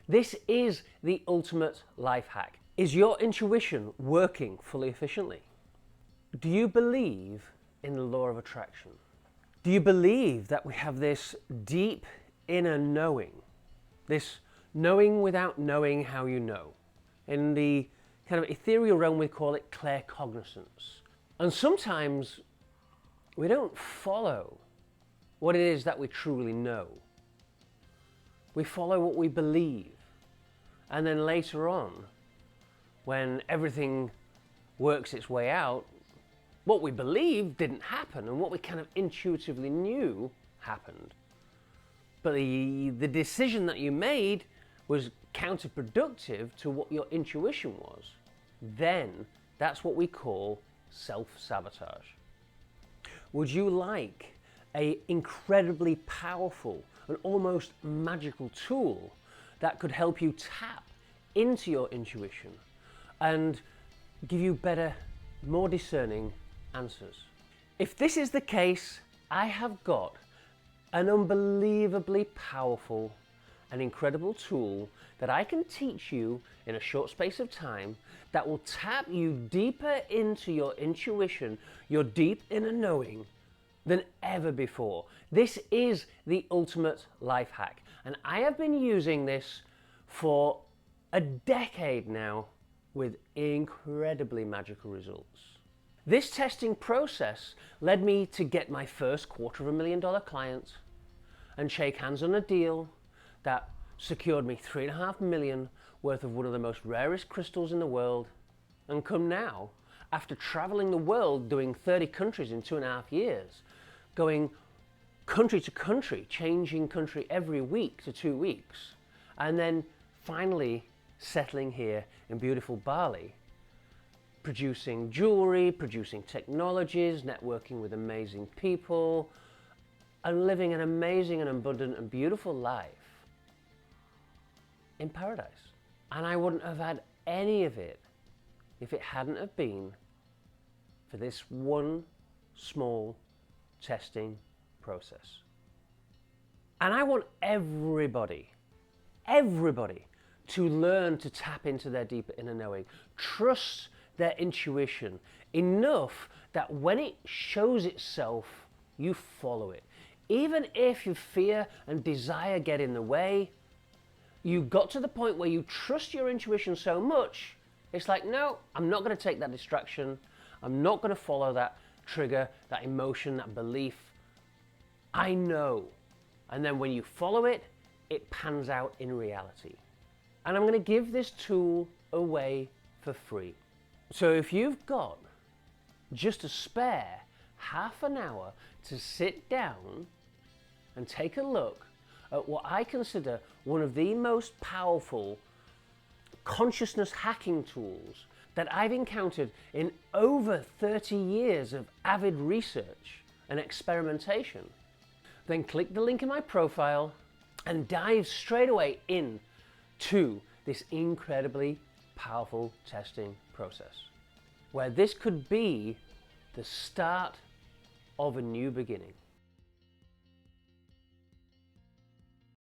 This is the ultimate life hack. Is your intuition working fully efficiently? Do you believe in the law of attraction? Do you believe that we have this deep inner knowing, this knowing without knowing how you know? In the kind of ethereal realm, we call it claircognizance. And sometimes we don't follow what it is that we truly know. We follow what we believe. And then later on, when everything works its way out, what we believed didn't happen, and what we kind of intuitively knew happened. But the decision that you made was counterproductive to what your intuition was. Then that's what we call self-sabotage. Would you like an incredibly powerful and almost magical tool that could help you tap into your intuition and give you better, more discerning answers? If this is the case, I have got an unbelievably powerful and incredible tool that I can teach you in a short space of time that will tap you deeper into your intuition, your deep inner knowing, than ever before. This is the ultimate life hack, and I have been using this for a decade now with incredibly magical results. This testing process led me to get my first $250,000 client and shake hands on a deal that secured me $3.5 million worth of one of the most rarest crystals in the world. And come now, after traveling the world, doing 30 countries in 2.5 years, going country to country, changing country every week to 2 weeks, and then finally settling here in beautiful Bali, producing jewelry, producing technologies, networking with amazing people, and living an amazing and abundant and beautiful life in paradise. And I wouldn't have had any of it if it hadn't have been for this one small testing process. And I want everybody to learn to tap into their deeper inner knowing, trust their intuition enough that when it shows itself, you follow it. Even if your fear and desire get in the way, you got to the point where you trust your intuition so much, it's like, no, I'm not going to take that distraction. I'm not going to follow that trigger, that emotion, that belief. I know. And then when you follow it, it pans out in reality. And I'm going to give this tool away for free. So if you've got just a spare half an hour to sit down and take a look at what I consider one of the most powerful consciousness hacking tools that I've encountered in over 30 years of avid research and experimentation, then click the link in my profile and dive straight away into this incredibly powerful testing process, where this could be the start of a new beginning.